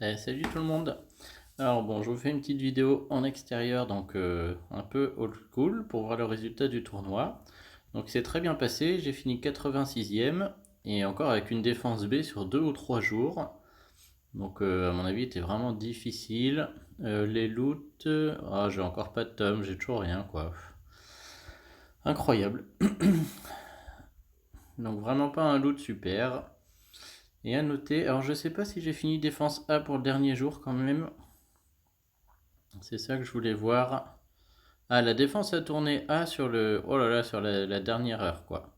Salut tout le monde. Alors bon, je vous fais une petite vidéo en extérieur, donc un peu old school pour voir le résultat du tournoi. Donc c'est très bien passé, j'ai fini 86e et encore avec une défense B sur 2 ou 3 jours. Donc à mon avis, c'était vraiment difficile. Les loots, j'ai encore pas de tome, j'ai toujours rien quoi. Incroyable. Donc vraiment pas un loot super. Et à noter, alors je sais pas si j'ai fini défense A pour le dernier jour quand même. C'est ça que je voulais voir. Ah, la défense a tourné A sur le. Oh là là, sur la dernière heure, quoi.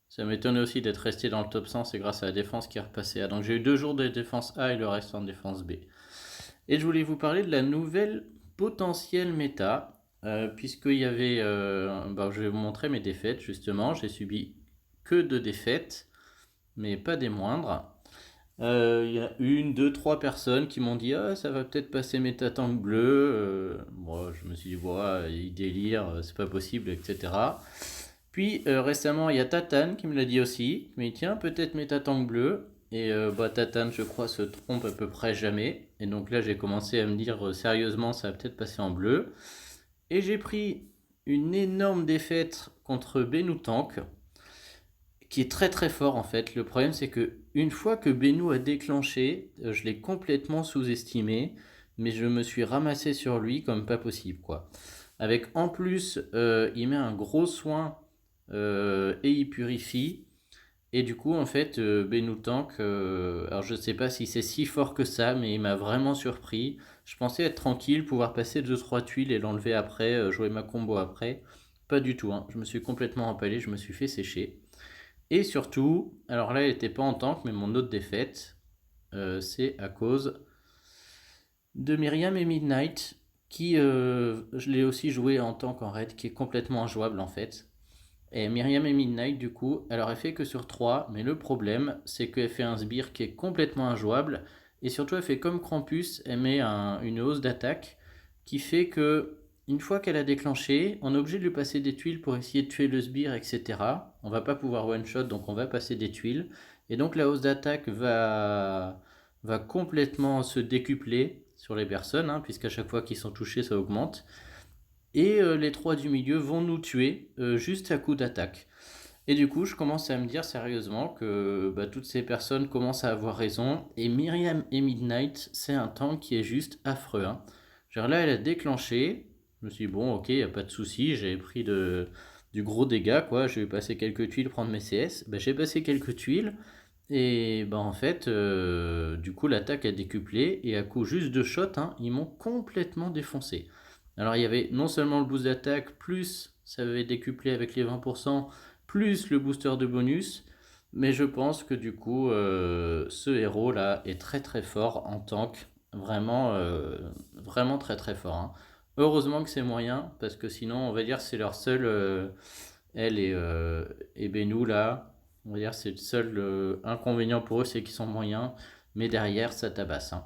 Ça m'étonnait aussi d'être resté dans le top 100, c'est grâce à la défense qui est repassée A. Donc j'ai eu 2 jours de défense A et le reste en défense B. Et je voulais vous parler de la nouvelle potentielle méta, puisqu'il y avait. Je vais vous montrer mes défaites, justement. J'ai subi que 2 défaites, mais pas des moindres. Il y a une, deux, trois personnes qui m'ont dit ah ça va peut-être passer Métatank bleu. Moi je me suis dit voilà il délire, c'est pas possible, etc. Puis récemment il y a Tatane qui me l'a dit aussi, mais tiens peut-être Métatank bleu. Et Tatane je crois se trompe à peu près jamais. Et donc là j'ai commencé à me dire sérieusement ça va peut-être passer en bleu. Et j'ai pris une énorme défaite contre Benoutank qui est très très fort en fait. Le problème c'est que une fois que Benou a déclenché, je l'ai complètement sous-estimé, mais je me suis ramassé sur lui comme pas possible quoi. Avec en plus, il met un gros soin et il purifie. Et du coup en fait, Benou Tank, alors je sais pas si c'est si fort que ça, mais il m'a vraiment surpris. Je pensais être tranquille, pouvoir passer 2-3 tuiles et l'enlever après, jouer ma combo après. Pas du tout, hein. Je me suis complètement empalé, je me suis fait sécher. Et surtout, alors là, elle n'était pas en tank, mais mon autre défaite, c'est à cause de Myriam et Midnight, qui, je l'ai aussi joué en tank en raid, qui est complètement injouable en fait. Et Myriam et Midnight, du coup, elle aurait fait que sur 3, mais le problème, c'est qu'elle fait un sbire qui est complètement injouable, et surtout, elle fait comme Krampus, elle met une hausse d'attaque, qui fait que, une fois qu'elle a déclenché, on est obligé de lui passer des tuiles pour essayer de tuer le sbire, etc. On va pas pouvoir one-shot, donc on va passer des tuiles, et donc la hausse d'attaque va complètement se décupler sur les personnes, hein, puisqu'à chaque fois qu'ils sont touchés, ça augmente. Et les 3 du milieu vont nous tuer juste à coup d'attaque. Et du coup, je commence à me dire sérieusement que toutes ces personnes commencent à avoir raison. Et Myriam et Midnight, c'est un tank qui est juste affreux, hein. Genre là, elle a déclenché. Je me suis dit, bon, ok, y a pas de souci. J'ai pris du gros dégât, quoi. Je vais passer quelques tuiles, prendre mes CS. J'ai passé quelques tuiles. Et en fait, du coup, l'attaque a décuplé. Et à coup juste de shot, hein, ils m'ont complètement défoncé. Alors, il y avait non seulement le boost d'attaque, plus ça avait décuplé avec les 20%, plus le booster de bonus. Mais je pense que du coup, ce héros là est très très fort en tank. Vraiment, vraiment très très fort, hein. Heureusement que c'est moyen, parce que sinon, on va dire c'est leur seul. Elle et Benou là, on va dire c'est le seul inconvénient pour eux, c'est qu'ils sont moyens. Mais derrière, ça tabasse, hein.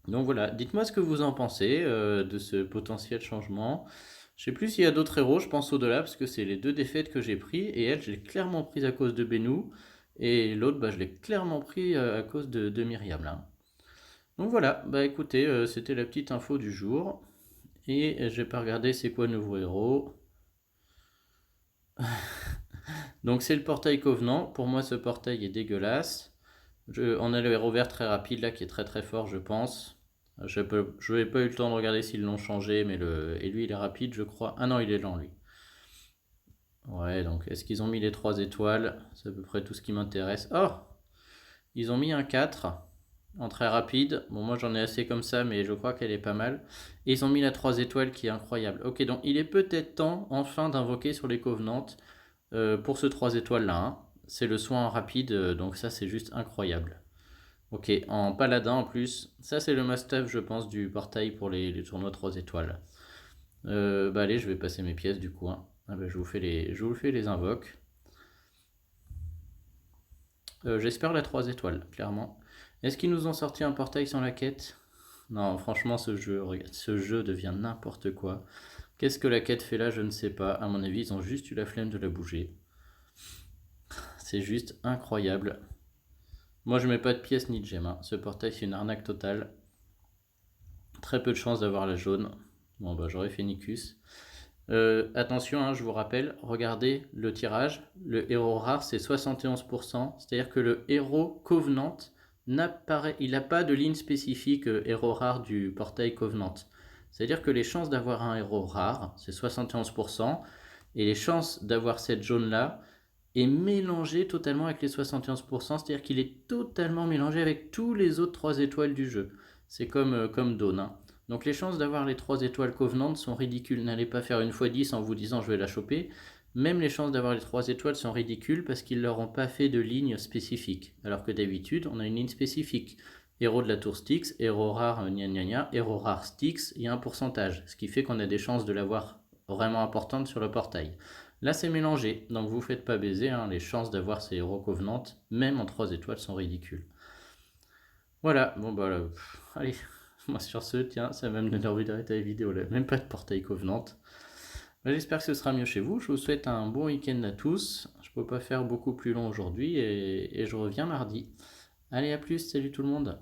Donc voilà, dites-moi ce que vous en pensez de ce potentiel changement. Je sais plus s'il y a d'autres héros, je pense au-delà, parce que c'est les 2 défaites que j'ai pris, et elle, je l'ai clairement prise à cause de Benou, et l'autre, je l'ai clairement pris à cause de Myriam, là. Donc voilà, écoutez, c'était la petite info du jour, et je vais pas regarder c'est quoi le nouveau héros. Donc c'est le portail Covenant, pour moi ce portail est dégueulasse. On a le héros vert très rapide là qui est très très fort je pense. Je n'ai pas eu le temps de regarder s'ils l'ont changé, mais et lui il est rapide je crois. Ah non il est lent lui. Ouais donc est-ce qu'ils ont mis les 3 étoiles? C'est à peu près tout ce qui m'intéresse. Oh, ils ont mis un 4 en très rapide. Bon moi j'en ai assez comme ça mais je crois qu'elle est pas mal. Et ils ont mis la 3 étoiles qui est incroyable. Ok donc il est peut-être temps enfin d'invoquer sur les Covenants pour ce 3 étoiles là, hein. C'est le soin rapide donc ça c'est juste incroyable. Ok, en paladin en plus. Ça, c'est le must-have, je pense, du portail pour les tournois 3 étoiles. Allez, je vais passer mes pièces du coup, hein. Je vous fais les invoques. J'espère la 3 étoiles, clairement. Est-ce qu'ils nous ont sorti un portail sans la quête? Non, franchement, regarde, ce jeu devient n'importe quoi. Qu'est-ce que la quête fait là? Je ne sais pas. À mon avis, ils ont juste eu la flemme de la bouger. C'est juste incroyable. Moi, je mets pas de pièces ni de gemmes, hein. Ce portail, c'est une arnaque totale. Très peu de chances d'avoir la jaune. Bon, bah, j'aurais fait Nicus. Attention, hein, je vous rappelle, regardez le tirage. Le héros rare, c'est 71%. C'est-à-dire que le héros Covenant il n'a pas de ligne spécifique héros rare du portail Covenant. C'est-à-dire que les chances d'avoir un héros rare, c'est 71%. Et les chances d'avoir cette jaune-là est mélangée totalement avec les 71%. C'est-à-dire qu'il est totalement mélangé avec tous les autres 3 étoiles du jeu. C'est comme Dawn, hein. Donc les chances d'avoir les 3 étoiles Covenant sont ridicules. N'allez pas faire une fois 10 en vous disant je vais la choper. Même les chances d'avoir les 3 étoiles sont ridicules parce qu'ils leur ont pas fait de ligne spécifique. Alors que d'habitude, on a une ligne spécifique. Héros de la tour Styx, héros rare gna gna gna, héros rare Styx, il y a un pourcentage. Ce qui fait qu'on a des chances de l'avoir vraiment importantes sur le portail. Là c'est mélangé, donc vous faites pas baiser, hein, les chances d'avoir ces héros Covenant, même en 3 étoiles, sont ridicules. Voilà, bon bah là, allez, moi sur ce, tiens, ça va me donner envie d'arrêter la vidéo là, même pas de portail Covenant. Bah, j'espère que ce sera mieux chez vous, je vous souhaite un bon week-end à tous, je peux pas faire beaucoup plus long aujourd'hui et je reviens mardi. Allez, à plus, salut tout le monde.